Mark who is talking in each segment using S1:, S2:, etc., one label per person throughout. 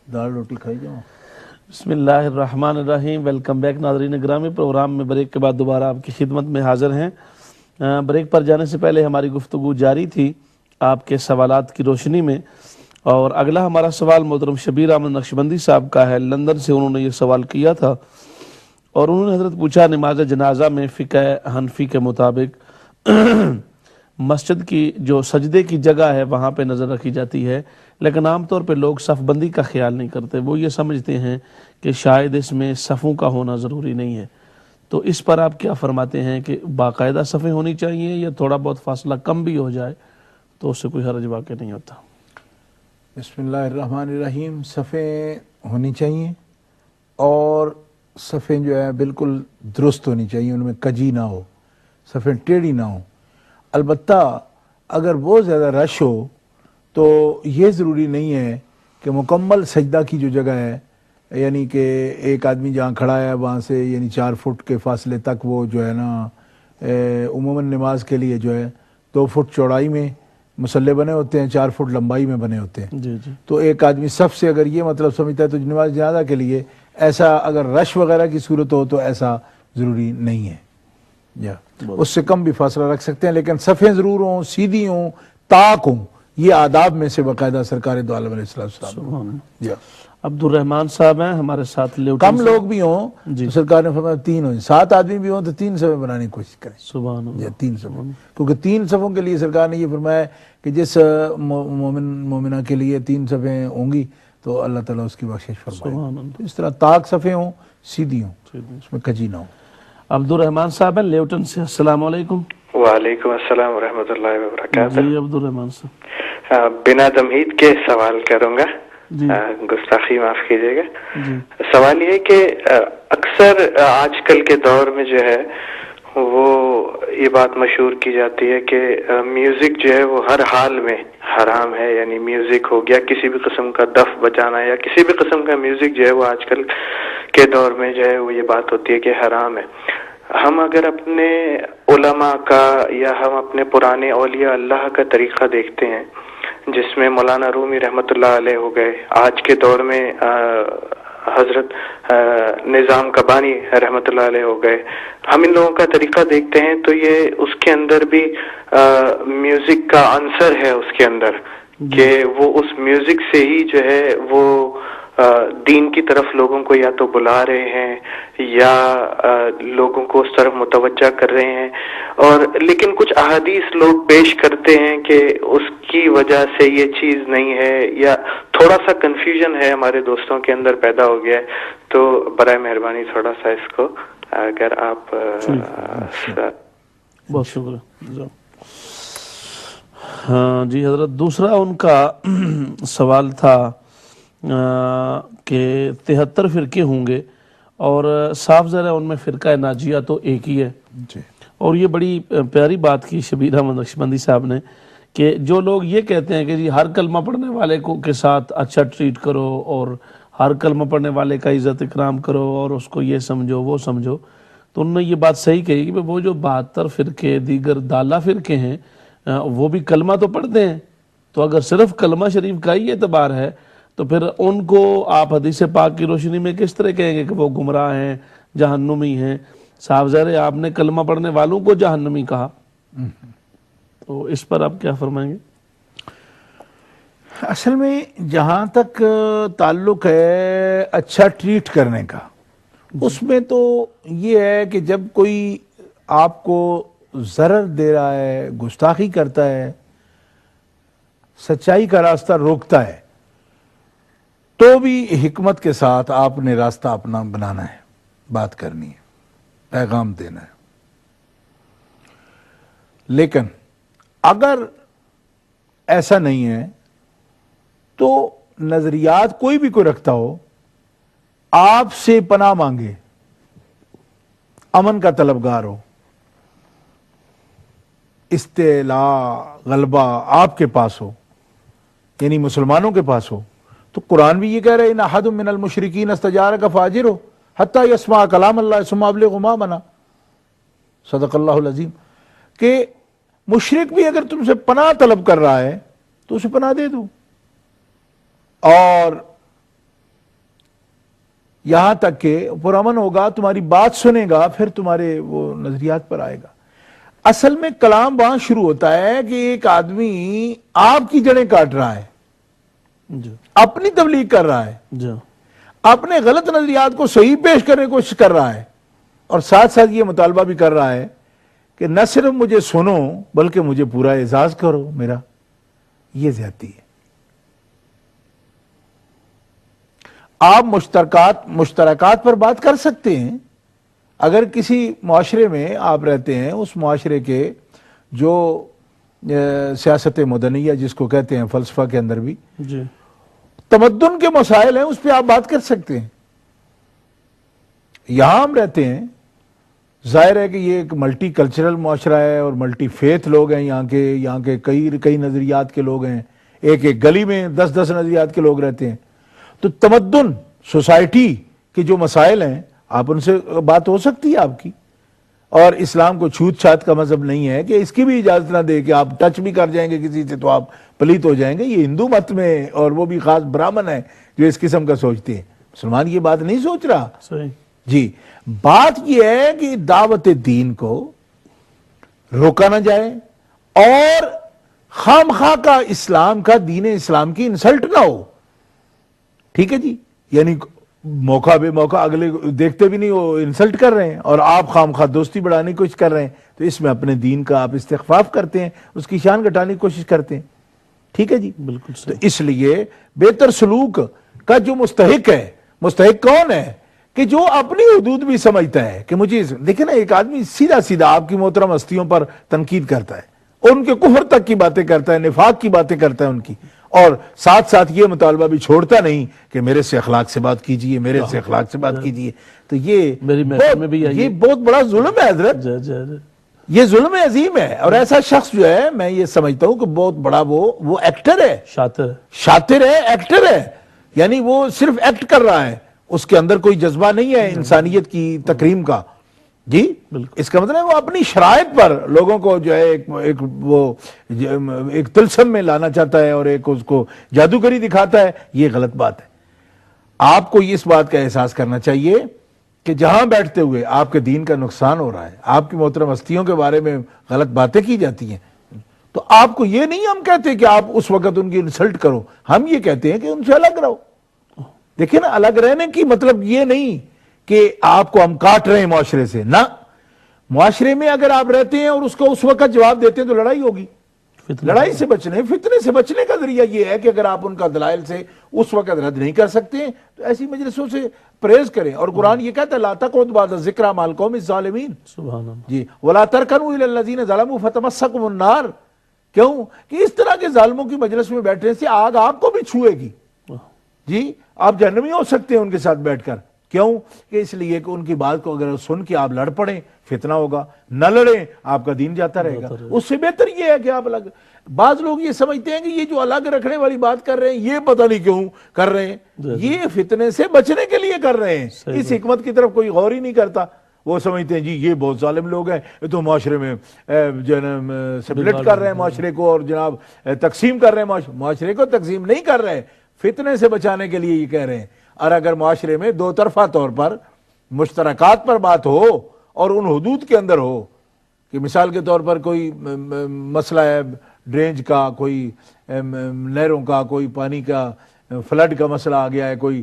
S1: دال روٹی کھائی جاؤ.
S2: بسم اللہ الرحمن الرحیم. ویلکم بیک ناظرین گرامی. پروگرام میں بریک کے بعد دوبارہ آپ کی خدمت میں حاضر ہیں. بریک پر جانے سے پہلے ہماری گفتگو جاری تھی آپ کے سوالات کی روشنی میں، اور اگلا ہمارا سوال محترم شبیر احمد نقشبندی صاحب کا ہے. لندن سے انہوں نے یہ سوال کیا تھا اور انہوں نے حضرت پوچھا، نماز جنازہ میں فقہ حنفی کے مطابق مسجد کی جو سجدے کی جگہ ہے وہاں پہ نظر رکھی جاتی ہے، لیکن عام طور پہ لوگ صف بندی کا خیال نہیں کرتے. وہ یہ سمجھتے ہیں کہ شاید اس میں صفوں کا ہونا ضروری نہیں ہے. تو اس پر آپ کیا فرماتے ہیں کہ باقاعدہ صفیں ہونی چاہیے یا تھوڑا بہت فاصلہ کم بھی ہو جائے تو اس سے کوئی حرج واقع نہیں ہوتا؟
S1: بسم اللہ الرحمن الرحیم. صفیں ہونی چاہیے اور صفیں جو ہے بالکل درست ہونی چاہیے، ان میں کجی نہ ہو، صفیں ٹیڑھی نہ ہو. البتہ اگر بہت زیادہ رش ہو تو یہ ضروری نہیں ہے کہ مکمل سجدہ کی جو جگہ ہے، یعنی کہ ایک آدمی جہاں کھڑا ہے وہاں سے یعنی 4 فٹ کے فاصلے تک وہ جو ہے نا عموماً نماز کے لیے جو ہے 2 فٹ چوڑائی میں مصلے بنے ہوتے ہیں، 4 فٹ لمبائی میں بنے ہوتے ہیں.
S2: جی جی.
S1: تو ایک آدمی صف سے اگر یہ مطلب سمجھتا ہے تو نماز جنازہ کے لیے ایسا اگر رش وغیرہ کی صورت ہو تو ایسا ضروری نہیں ہے. اس سے کم بھی فاصلہ رکھ سکتے ہیں، لیکن صفیں ضرور ہوں، سیدھی ہوں، طاق ہوں. یہ آداب میں سے باقاعدہ سرکار دو عالم علیہ السلام.
S2: عبد الرحمان صاحب ہیں ہمارے ساتھ.
S1: کم لوگ بھی ہوں تو سرکار نے فرمایا 3 ہوں، 7 آدمی بھی ہوں تو 3 صفیں بنانے کی کوشش کریں.
S2: سبحان اللہ.
S1: 3 صفیں، کیونکہ 3 صفوں کے لیے سرکار نے یہ فرمایا کہ جس مومنہ کے لیے 3 صفیں ہوں گی تو اللہ تعالیٰ اس کی بخشش فرمائے. تو اس طرح طاق صفیں ہوں، سیدھی ہوں، اس میں کجی نہ ہو.
S2: عبد الرحمان صاحب ہیں لیوٹن سے. السلام علیکم.
S3: وعلیکم السلام ورحمۃ اللہ وبرکاتہ.
S2: جی عبد الرحمان صاحب.
S3: بنا تمہید کے سوال کروں گا، گستاخی معاف کیجیے گا. سوال یہ ہے کہ اکثر آج کل کے دور میں جو ہے وہ یہ بات مشہور کی جاتی ہے کہ میوزک جو ہے وہ ہر حال میں حرام ہے. یعنی میوزک ہو گیا، کسی بھی قسم کا دف بجانا یا کسی بھی قسم کا میوزک جو ہے وہ آج کل کے دور میں جو ہے وہ یہ بات ہوتی ہے کہ حرام ہے. ہم اگر اپنے علماء کا یا ہم اپنے پرانے اولیاء اللہ کا طریقہ دیکھتے ہیں، جس میں مولانا رومی رحمۃ اللہ علیہ ہو گئے، آج کے دور میں حضرت نظام کبانی رحمۃ اللہ علیہ ہو گئے، ہم ان لوگوں کا طریقہ دیکھتے ہیں تو یہ اس کے اندر بھی میوزک کا عنصر ہے اس کے اندر، کہ وہ اس میوزک سے ہی جو ہے وہ دین کی طرف لوگوں کو یا تو بلا رہے ہیں یا لوگوں کو اس طرف متوجہ کر رہے ہیں. اور لیکن کچھ احادیث لوگ پیش کرتے ہیں کہ اس کی وجہ سے یہ چیز نہیں ہے، یا تھوڑا سا کنفیوژن ہے ہمارے دوستوں کے اندر پیدا ہو گیا ہے. تو برائے مہربانی تھوڑا سا اس کو اگر آپ
S2: بہت شکریہ. ہاں جی حضرت، دوسرا ان کا سوال تھا کہ 73 فرقے ہوں گے اور صاف ظاہر ہے ان میں فرقہ ناجیہ تو ایک ہی ہے. اور یہ بڑی پیاری بات کی شبیر احمد نقشبندی صاحب نے کہ جو لوگ یہ کہتے ہیں کہ جی ہر کلمہ پڑھنے والے کو کے ساتھ اچھا ٹریٹ کرو اور ہر کلمہ پڑھنے والے کا عزت اکرام کرو اور اس کو یہ سمجھو وہ سمجھو، تو انہوں نے یہ بات صحیح کہی کہ وہ جو 72 فرقے دیگر دالہ فرقے ہیں وہ بھی کلمہ تو پڑھتے ہیں. تو اگر صرف کلمہ شریف کا ہی اعتبار ہے تو پھر ان کو آپ حدیث پاک کی روشنی میں کس طرح کہیں گے کہ وہ گمراہ ہیں، جہنمی ہیں؟ صاف ظاہر ہے آپ نے کلمہ پڑھنے والوں کو جہنمی کہا. تو اس پر آپ کیا فرمائیں گے؟
S1: اصل میں جہاں تک تعلق ہے اچھا ٹریٹ کرنے کا، اس میں تو یہ ہے کہ جب کوئی آپ کو ضرر دے رہا ہے، گستاخی کرتا ہے، سچائی کا راستہ روکتا ہے، تو بھی حکمت کے ساتھ آپ نے راستہ اپنا بنانا ہے، بات کرنی ہے، پیغام دینا ہے. لیکن اگر ایسا نہیں ہے تو نظریات کوئی بھی کوئی رکھتا ہو، آپ سے پناہ مانگے، امن کا طلبگار ہو، استعلاء غلبہ آپ کے پاس ہو، یعنی مسلمانوں کے پاس ہو، تو قرآن بھی یہ کہہ رہے ہیں ان احد من المشرکین استجارک فاجرہ حتی یسمع کلام اللہ ثم ابلغہ مأمنہ. صدق اللہ العظیم. کہ مشرک بھی اگر تم سے پناہ طلب کر رہا ہے تو اسے پناہ دے دو، اور یہاں تک کہ پرامن ہوگا، تمہاری بات سنے گا، پھر تمہارے وہ نظریات پر آئے گا۔ اصل میں کلام وہاں شروع ہوتا ہے کہ ایک آدمی آپ کی جڑیں کاٹ رہا ہے،
S2: جی
S1: اپنی تبلیغ کر رہا ہے،
S2: جی
S1: اپنے غلط نظریات کو صحیح پیش کرنے کی کوشش کر رہا ہے، اور ساتھ ساتھ یہ مطالبہ بھی کر رہا ہے کہ نہ صرف مجھے سنو بلکہ مجھے پورا اعزاز کرو میرا۔ یہ زیادتی ہے۔ آپ مشترکات پر بات کر سکتے ہیں۔ اگر کسی معاشرے میں آپ رہتے ہیں، اس معاشرے کے جو سیاست مدنیہ جس کو کہتے ہیں فلسفہ کے اندر بھی
S2: جی
S1: تمدن کے مسائل ہیں، اس پہ آپ بات کر سکتے ہیں۔ یہاں ہم رہتے ہیں، ظاہر ہے کہ یہ ایک ملٹی کلچرل معاشرہ ہے اور ملٹی فیتھ لوگ ہیں، یہاں کے کئی نظریات کے لوگ ہیں، ایک گلی میں 10 نظریات کے لوگ رہتے ہیں۔ تو تمدن سوسائٹی کے جو مسائل ہیں آپ ان سے بات ہو سکتی ہے آپ کی، اور اسلام کو چھوت چھات کا مذہب نہیں ہے کہ اس کی بھی اجازت نہ دے کہ آپ ٹچ بھی کر جائیں گے کسی سے تو آپ پلیت ہو جائیں گے۔ یہ ہندو مت میں، اور وہ بھی خاص برہمن ہے جو اس قسم کا سوچتے ہیں، مسلمان یہ بات نہیں سوچ رہا۔
S2: صحیح
S1: جی بات یہ ہے کہ دعوت دین کو روکا نہ جائے اور خام خواہ کا اسلام کا دین اسلام کی انسلٹ نہ ہو، ٹھیک ہے جی؟ یعنی موقع بے موقع اگلے دیکھتے بھی نہیں وہ انسلٹ کر رہے ہیں اور آپ خام خواہ دوستی بڑھانے کی کوشش کر رہے ہیں، تو اس میں اپنے دین کا آپ استخفاف کرتے ہیں، اس کی شان گھٹانے کی کوشش کرتے ہیں، ٹھیک ہے جی؟
S2: بالکل
S1: تو
S2: صحیح۔
S1: اس لیے بہتر سلوک کا جو مستحق ہے، مستحق کون ہے کہ جو اپنی حدود بھی سمجھتا ہے کہ مجھے دیکھیں نا، ایک آدمی سیدھا آپ کی محترم ہستیوں پر تنقید کرتا ہے اور ان کے کفر تک کی باتیں کرتا ہے، نفاق کی باتیں کرتا ہے ان کی، اور ساتھ ساتھ یہ مطالبہ بھی چھوڑتا نہیں کہ میرے سے اخلاق سے بات کیجئے، میرے سے اخلاق سے بات کیجئے۔ تو
S2: میری محفل میں بھی
S1: یہ بہت بڑا ظلم ہے حضرت،
S2: جی جی جی
S1: یہ ظلم عظیم ہے۔ اور ایسا شخص جو ہے، میں یہ سمجھتا ہوں کہ بہت بڑا وہ ایکٹر ہے، شاطر ہے، ایکٹر ہے، یعنی وہ صرف ایکٹ کر رہا ہے، اس کے اندر کوئی جذبہ نہیں ہے انسانیت کی تکریم کا۔ جی اس کا مطلب ہے وہ اپنی شرائط پر لوگوں کو جو ہے ایک طلسم میں لانا چاہتا ہے اور ایک اس کو جادوگری دکھاتا ہے۔ یہ غلط بات ہے۔ آپ کو اس بات کا احساس کرنا چاہیے کہ جہاں بیٹھتے ہوئے آپ کے دین کا نقصان ہو رہا ہے، آپ کی محترم ہستیوں کے بارے میں غلط باتیں کی جاتی ہیں، تو آپ کو یہ نہیں ہم کہتے کہ آپ اس وقت ان کی انسلٹ کرو، ہم یہ کہتے ہیں کہ ان سے الگ رہو۔ دیکھیں نا، الگ رہنے کی مطلب یہ نہیں کہ آپ کو ہم کاٹ رہے ہیں معاشرے سے، نہ، معاشرے میں اگر آپ رہتے ہیں اور اس کو اس وقت جواب دیتے ہیں تو لڑائی ہوگی۔ لڑائی سے بچنے، فتنے سے بچنے کا ذریعہ یہ ہے کہ اگر آپ ان کا دلائل سے اس وقت رد نہیں کر سکتے ہیں تو ایسی مجلسوں سے پرہیز کریں۔ اور قرآن یہ کہتا ہے لا تقعدوا بعد الذکری مع القوم الظالمین،
S2: سبحان اللہ،
S1: جی ولا ترکنوا الی الذین ظلموا فتمسکم النار۔ کیوں کہ اس طرح کے ظالموں کی مجلس میں بیٹھنے سے آگ آپ کو بھی چھوئے گی، جی آپ جہنمی ہو سکتے ہیں ان کے ساتھ بیٹھ کر۔ کیوں کہ اس لیے کہ ان کی بات کو اگر سن کے آپ لڑ پڑیں فتنہ ہوگا، نہ لڑیں آپ کا دین جاتا رہے گا۔ اس سے بہتر یہ ہے کہ آپ الگ۔ بعض لوگ یہ سمجھتے ہیں کہ یہ جو الگ رکھنے والی بات کر رہے ہیں یہ پتہ نہیں کیوں کر رہے ہیں، یہ فتنے سے بچنے کے لیے کر رہے ہیں، اس حکمت کی طرف کوئی غور ہی نہیں کرتا۔ وہ سمجھتے ہیں جی یہ بہت ظالم لوگ ہیں، یہ تو معاشرے میں سپلٹ کر رہے ہیں معاشرے کو، اور جناب تقسیم کر رہے ہیں معاشرے کو تقسیم نہیں کر رہے، فتنے سے بچانے کے لیے یہ کہہ رہے ہیں۔ اور اگر معاشرے میں دو طرفہ طور پر مشترکات پر بات ہو اور ان حدود کے اندر ہو کہ مثال کے طور پر کوئی مسئلہ ہے ڈرینج کا، کوئی نہروں کا، کوئی پانی کا فلڈ کا مسئلہ آ گیا ہے، کوئی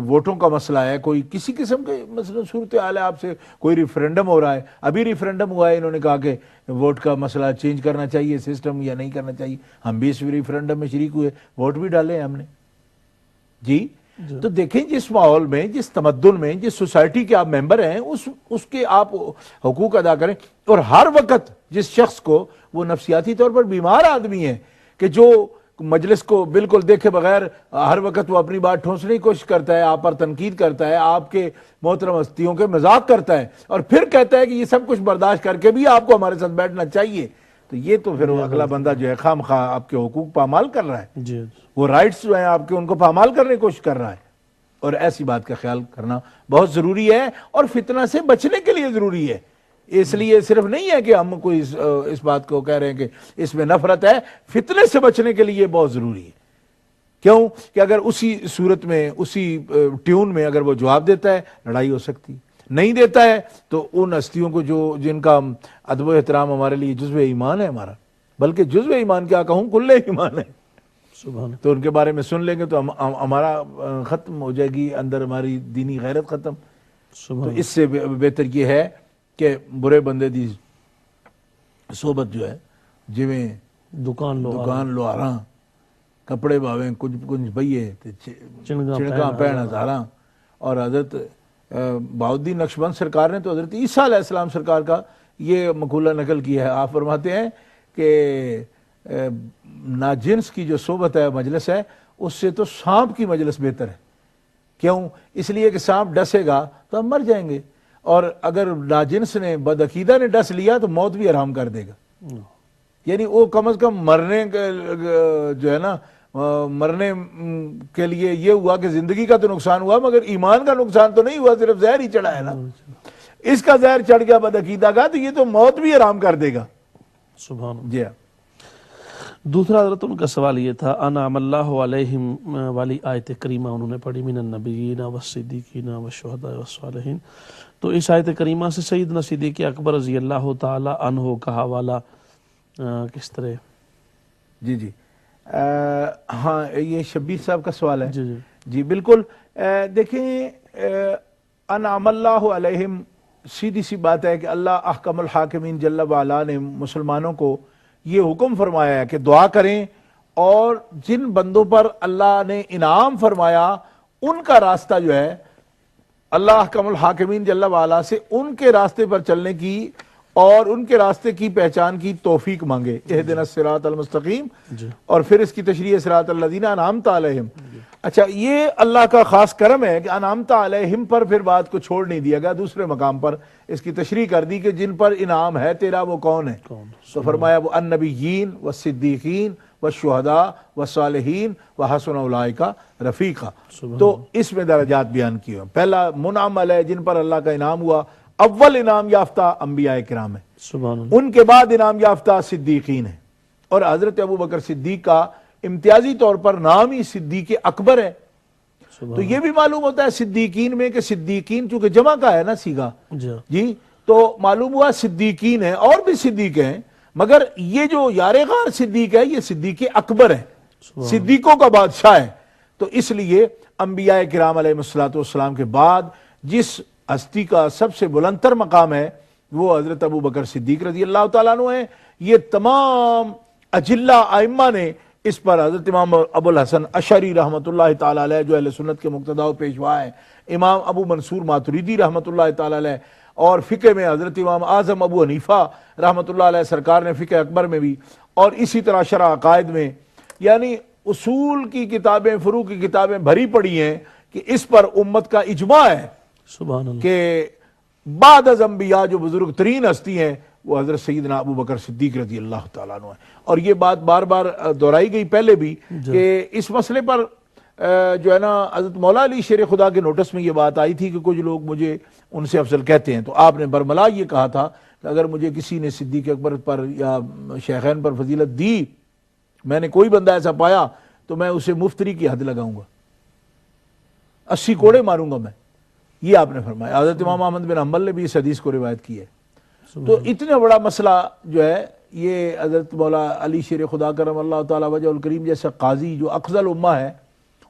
S1: ووٹوں کا مسئلہ ہے، کوئی کسی قسم کے مثلا صورتحال ہے، آپ سے کوئی ریفرینڈم ہو رہا ہے، ابھی ریفرینڈم ہوا ہے، انہوں نے کہا کہ ووٹ کا مسئلہ چینج کرنا چاہیے سسٹم یا نہیں کرنا چاہیے، ہم بھی اس ریفرینڈم میں شریک ہوئے، ووٹ بھی ڈالے ہیں ہم نے۔ جی تو دیکھیں جس ماحول میں، جس تمدن میں، جس سوسائٹی کے آپ ممبر ہیں اس کے آپ حقوق ادا کریں۔ اور ہر وقت جس شخص کو وہ نفسیاتی طور پر بیمار آدمی ہے کہ جو مجلس کو بالکل دیکھے بغیر ہر وقت وہ اپنی بات ٹھونسنے کی کوشش کرتا ہے، آپ پر تنقید کرتا ہے، آپ کے محترم ہستیوں کے مذاق کرتا ہے، اور پھر کہتا ہے کہ یہ سب کچھ برداشت کر کے بھی آپ کو ہمارے ساتھ بیٹھنا چاہیے، تو یہ تو پھر اگلا بندہ جو ہے خام خواہ آپ کے حقوق پامال کر رہا ہے، وہ رائٹس جو ہیں آپ کے ان کو پامال کرنے کی کوشش کر رہا ہے۔ اور ایسی بات کا خیال کرنا بہت ضروری ہے اور فتنہ سے بچنے کے لیے ضروری ہے۔ اس لیے صرف نہیں ہے کہ ہم کوئی اس بات کو کہہ رہے ہیں کہ اس میں نفرت ہے، فتنے سے بچنے کے لیے بہت ضروری ہے کیوں کہ اگر اسی صورت میں اسی ٹیون میں اگر وہ جواب دیتا ہے لڑائی ہو سکتی، نہیں دیتا ہے تو ان ہستیوں کو جن کا ادب و احترام ہمارے لیے جزو ایمان ہے ہمارا، بلکہ جزو ایمان کیا کہوں کل ایمان ہے،
S2: سبحان
S1: تو ان کے بارے میں سن لیں گے تو ہمارا ختم ہو جائے گی اندر ہماری دینی غیرت ختم۔ تو
S2: سبحان
S1: اس سے بہتر یہ ہے کہ برے بندے دی صحبت جو ہے جویں دکان لوہاراں کپڑے باویں کچھ بھئیے چنگاں پہن ہزاراں۔ اور حضرت بہاؤالدین نقشبند سرکار نے تو حضرت عیسیٰ علیہ السلام سرکار کا یہ مقولہ نقل کیا ہے، آپ فرماتے ہیں کہ ناجنس کی جو صحبت ہے مجلس ہے اس سے تو سانپ کی مجلس بہتر ہے، کیوں؟ اس لیے کہ سانپ ڈسے گا تو ہم مر جائیں گے، اور اگر ناجنس نے بدعقیدہ نے ڈس لیا تو موت بھی حرام کر دے گا، یعنی وہ کم از کم مرنے جو ہے نا مرنے کے لیے یہ ہوا کہ زندگی کا تو نقصان ہوا مگر ایمان کا نقصان تو نہیں ہوا، صرف زہر ہی چڑھا ہے نا، اس کا زہر چڑھ گیا بدعقیدہ کا تو یہ تو موت بھی حرام کر دے گا۔
S2: سبحان۔
S1: جی
S2: دوسرا حضرت ان کا سوال یہ تھا انعم اللہ علیہم والی آیت کریمہ انہوں نے پڑھی من النبیین والصدیقین والشہداء والصالحین، تو اس آیت کریمہ سے سیدنا صدیق اکبر رضی اللہ تعالی عنہ کا حوالہ کس طرح؟
S1: جی ہاں یہ شبیر صاحب کا سوال ہے۔
S2: جی
S1: بالکل، دیکھیں انعم اللہ علیہم سیدھی سی بات ہے کہ اللہ احکم الحاکمین جل وعلا نے مسلمانوں کو یہ حکم فرمایا ہے کہ دعا کریں، اور جن بندوں پر اللہ نے انعام فرمایا ان کا راستہ جو ہے اللہ احکم الحاکمین جل وعلا سے ان کے راستے پر چلنے کی اور ان کے راستے کی پہچان کی توفیق مانگے، اہدنا الصراط المستقیم، اور پھر اس کی تشریح صراط الذین انعمت علیہم۔ اچھا، یہ اللہ کا خاص کرم ہے کہ انعمت علیہم پر پھر بات کو چھوڑ نہیں دیا گیا، دوسرے مقام پر اس کی تشریح کر دی کہ جن پر انعام ہے تیرا وہ کون ہے، تو فرمایا وہ النبیین والصدیقین والشہداء والصالحین وحسن اولئک رفیقا، تو اس میں درجات بیان کیے ہیں۔ پہلا منعم علیہ جن پر اللہ کا انعام ہوا، اول انعام یافتہ انبیاء کرام ہیں،
S2: سبحان اللہ،
S1: ان کے بعد انعام یافتہ صدیقین ہیں، اور حضرت ابوبکر صدیق کا امتیازی طور پر نام ہی صدیق اکبر ہے۔ تو یہ بھی معلوم ہوتا ہے صدیقین میں کہ صدیقین چونکہ جمع کا ہے نا سیگا، جی تو معلوم ہوا صدیقین ہیں، اور بھی صدیق ہیں، مگر یہ جو یار غار صدیق ہے یہ صدیق اکبر ہے، صدیقوں کا بادشاہ ہے۔ تو اس لیے انبیاء کرام علیہ السلام کے بعد جس ہستی کا سب سے بلندتر مقام ہے وہ حضرت ابوبکر صدیق رضی اللہ تعالیٰ عنہ ہیں۔ یہ تمام اجلہ ائمہ نے اس پر، حضرت امام ابو الحسن اشعری رحمۃ اللہ تعالیٰ علیہ جو اہل سنت کے مقتدا و پیشوا ہیں، امام ابو منصور ماتریدی رحمۃ اللہ تعالیٰ علیہ، اور فقہ میں حضرت امام اعظم ابو حنیفہ رحمۃ اللہ علیہ سرکار نے فقہ اکبر میں بھی، اور اسی طرح شرح عقائد میں، یعنی اصول کی کتابیں فروع کی کتابیں بھری پڑی ہیں کہ اس پر امت کا اجماع ہے
S2: سبحان اللہ،
S1: کہ بعد از انبیاء جو بزرگ ترین ہستی ہیں وہ حضرت سیدنا ابوبکر صدیق رضی اللہ تعالیٰ عنہ ہے۔ اور یہ بات بار بار دہرائی گئی پہلے بھی کہ اس مسئلے پر جو ہے نا حضرت مولا علی شیر خدا کے نوٹس میں یہ بات آئی تھی کہ کچھ لوگ مجھے ان سے افضل کہتے ہیں، تو آپ نے برملا یہ کہا تھا کہ اگر مجھے کسی نے صدیق اکبر پر یا شیخین پر فضیلت دی، میں نے کوئی بندہ ایسا پایا تو میں اسے مفتری کی حد لگاؤں گا، 80 کوڑے ماروں گا میں، یہ آپ نے فرمایا۔ حضرت امام احمد بن حنبل نے بھی اس حدیث کو روایت کی ہے۔ تو اتنا بڑا مسئلہ جو ہے یہ حضرت مولا علی شیر خدا کرم اللہ تعالیٰ وجہ الکریم جیسا قاضی جو اقضل امہ ہے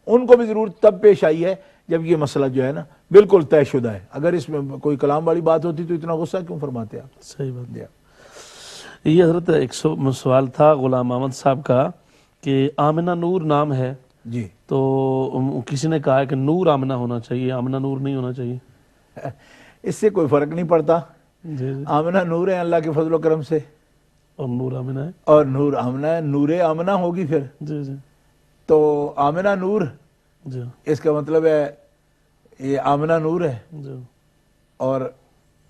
S1: ان کو بھی ضرورت تب پیش آئی ہے جب یہ مسئلہ جو ہے نا بالکل طے شدہ ہے۔ اگر اس میں کوئی کلام والی بات ہوتی تو اتنا غصہ کیوں فرماتے آپ؟
S2: صحیح بات ہے۔ یہ حضرت ایک سوال تھا غلام احمد صاحب کا کہ آمنہ نور نام ہے،
S1: جی
S2: تو کسی نے کہا ہے کہ نور آمنہ ہونا چاہیے، آمنہ نور نہیں ہونا چاہیے،
S1: اس سے کوئی فرق نہیں پڑتا، آمنہ نور ہے اللہ کے فضل و کرم سے،
S2: اور نور آمنہ ہے،
S1: اور نور آمنہ ہے، نور آمنہ ہوگی پھر،
S2: جی
S1: تو آمنہ نور
S2: جی
S1: اس کا مطلب ہے یہ آمنہ نور ہے،
S2: جی،
S1: اور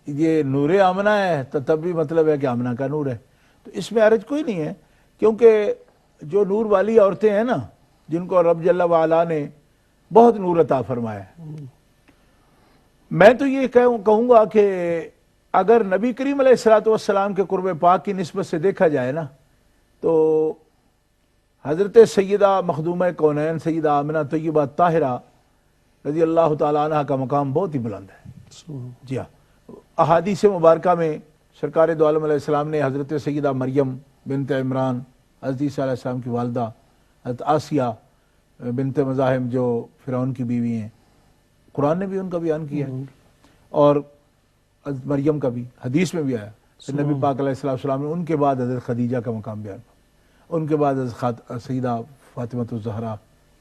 S1: یہ نور آمنہ ہے تو تب بھی مطلب ہے کہ آمنہ کا نور ہے، تو اس میں حرج کوئی نہیں ہے، کیونکہ جو نور والی عورتیں ہیں نا جن کو رب جل وعلا نے بہت نور عطا فرمایا ہے، میں تو یہ کہوں گا کہ اگر نبی کریم علیہ الصلوۃ والسلام کے قرب پاک کی نسبت سے دیکھا جائے نا تو حضرت سیدہ مخدومہ کونین سیدہ آمنہ طیبہ طاہرہ رضی اللہ تعالیٰ عنہ کا مقام بہت ہی بلند ہے. جی ہاں، احادیث مبارکہ میں سرکار دو عالم علیہ السلام نے حضرت سیدہ مریم بنت عمران، حضرت عیسیٰ علیہ السلام کی والدہ، حضرت آسیہ بنت مزاحم جو فرعون کی بیوی ہیں، قرآن نے بھی ان کا بیان کیا ہے، اور حضرت مریم کا بھی حدیث میں بھی آیا. نبی پاک علیہ السلام نے ان کے بعد حضرت خدیجہ کا مقام بیان کیا، ان کے بعد حضرت سیدہ فاطمہ الزہرا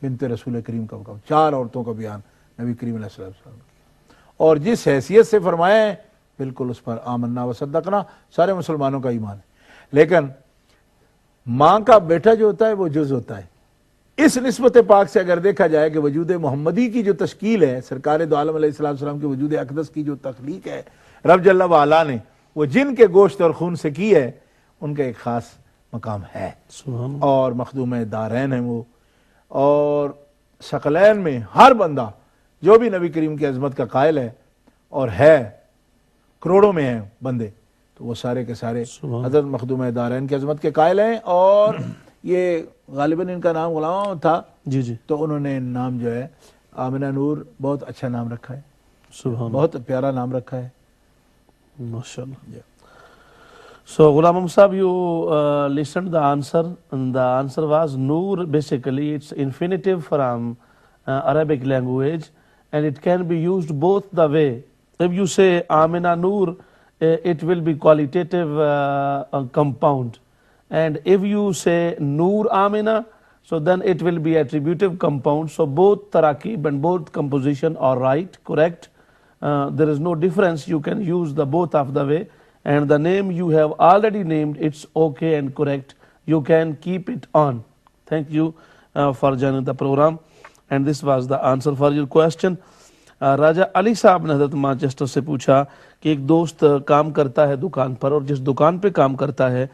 S1: بنت رسول کریم کا مقام، 4 عورتوں کا بیان نبی کریم علیہ السلام نے کیا. اور جس حیثیت سے فرمایا ہے بالکل اس پر آمنا و صدقنا سارے مسلمانوں کا ایمان ہے. لیکن ماں کا بیٹا جو ہوتا ہے وہ جز ہوتا ہے. اس نسبت پاک سے اگر دیکھا جائے کہ وجود محمدی کی جو تشکیل ہے، سرکار دو عالم علیہ السلام کے وجود اقدس کی جو تخلیق ہے رب جل وعلا نے، وہ جن کے گوشت اور خون سے کی ہے، ان کا ایک خاص مقام ہے. اور مخدوم دارین ہیں وہ. اور ثقلین میں ہر بندہ جو بھی نبی کریم کی عظمت کا قائل ہے، اور ہے کروڑوں میں ہیں بندے، تو وہ سارے کے سارے حضرت مخدوم دارین کی عظمت کے قائل ہیں. اور یہ غالباً ان کا نام غلام تھا،
S2: جی
S1: تو انہوں نے نام جو ہے آمنہ نور بہت اچھا نام رکھا ہے، بہت پیارا نام رکھا ہے.
S2: MashaAllah. So Ghulam Ahmad Sahab, you listened the answer, and the answer was Noor. Basically, it's infinitive from Arabic language, and it can be used both the way. If you say Amina Noor, it will be qualitative compound, and if you say Noor Amina, so then it will be attributive compound. So both tarakib and both composition are right, correct. There is no difference. You can use the both of the way, and the name you have already named, it's okay and correct. You can keep it on. Thank you for joining the program, and this was the answer for your question. راجہ علی صاحب نے حضرت Manchester سے پوچھا کہ ایک دوست کام کرتا ہے دکان پر، اور جس دکان پہ کام کرتا ہے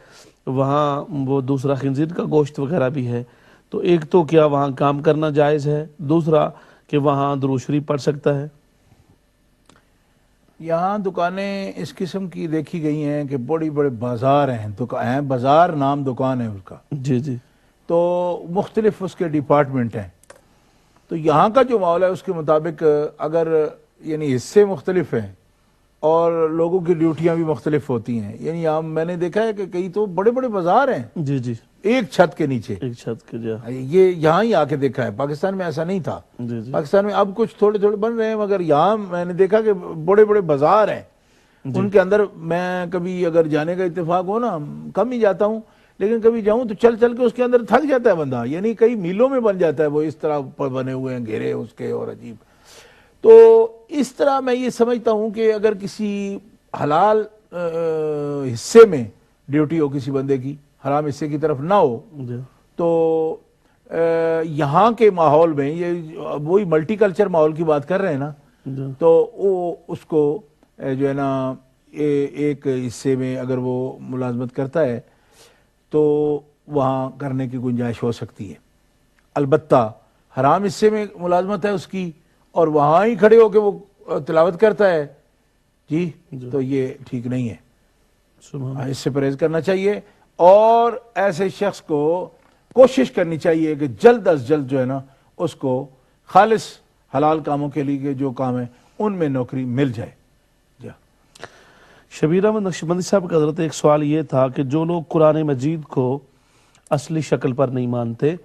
S2: وہاں وہ دوسرا خنزیر کا گوشت وغیرہ بھی ہے، تو ایک تو کیا وہاں کام کرنا جائز ہے، دوسرا کہ وہاں درود شریف پڑھ سکتا ہے؟
S1: یہاں دکانیں اس قسم کی دیکھی گئی ہیں کہ بڑی بڑے بازار ہیں، بازار نام دکان ہے اس کا،
S2: جی
S1: تو مختلف اس کے ڈپارٹمنٹ ہیں. تو یہاں کا جو معاملہ ہے اس کے مطابق اگر یعنی حصے مختلف ہیں اور لوگوں کی ڈیوٹیاں بھی مختلف ہوتی ہیں، یعنی یہاں میں نے دیکھا ہے کہ کئی تو بڑے بڑے بازار ہیں
S2: جی
S1: ایک چھت کے نیچے،
S2: ایک چھت کے،
S1: یہ یہاں ہی آ کے دیکھا ہے. پاکستان میں ایسا نہیں تھا. پاکستان میں اب کچھ تھوڑے تھوڑے بن رہے ہیں، مگر یہاں میں نے دیکھا کہ بڑے بڑے بازار ہیں. ان کے اندر میں کبھی اگر جانے کا اتفاق ہو نا، کم ہی جاتا ہوں، لیکن کبھی جاؤں تو چل چل کے اس کے اندر تھک جاتا ہے بندہ، یعنی کئی میلوں میں بن جاتا ہے وہ، اس طرح پر بنے ہوئے ہیں گھیرے اس کے اور عجیب. تو اس طرح میں یہ سمجھتا ہوں کہ اگر کسی حلال حصے میں ڈیوٹی ہو کسی بندے کی، حرام حصے کی طرف نہ ہو، تو یہاں کے ماحول میں یہ وہی ملٹی کلچر ماحول کی بات کر رہے ہیں نا، تو وہ اس کو جو ہے نا ایک حصے میں اگر وہ ملازمت کرتا ہے تو وہاں کرنے کی گنجائش ہو سکتی ہے. البتہ حرام حصے میں ملازمت ہے اس کی اور وہاں ہی کھڑے ہو کے وہ تلاوت کرتا ہے، جی تو یہ ٹھیک نہیں ہے. اس سے پرہیز کرنا چاہیے، اور ایسے شخص کو کوشش کرنی چاہیے کہ جلد از جلد جو ہے نا اس کو خالص حلال کاموں کے لیے جو کام ہے ان میں نوکری مل جائے.
S2: شبیر احمد نقشبندی صاحب کا حضرت ایک سوال یہ تھا کہ جو لوگ قرآن مجید کو اصلی شکل پر نہیں مانتے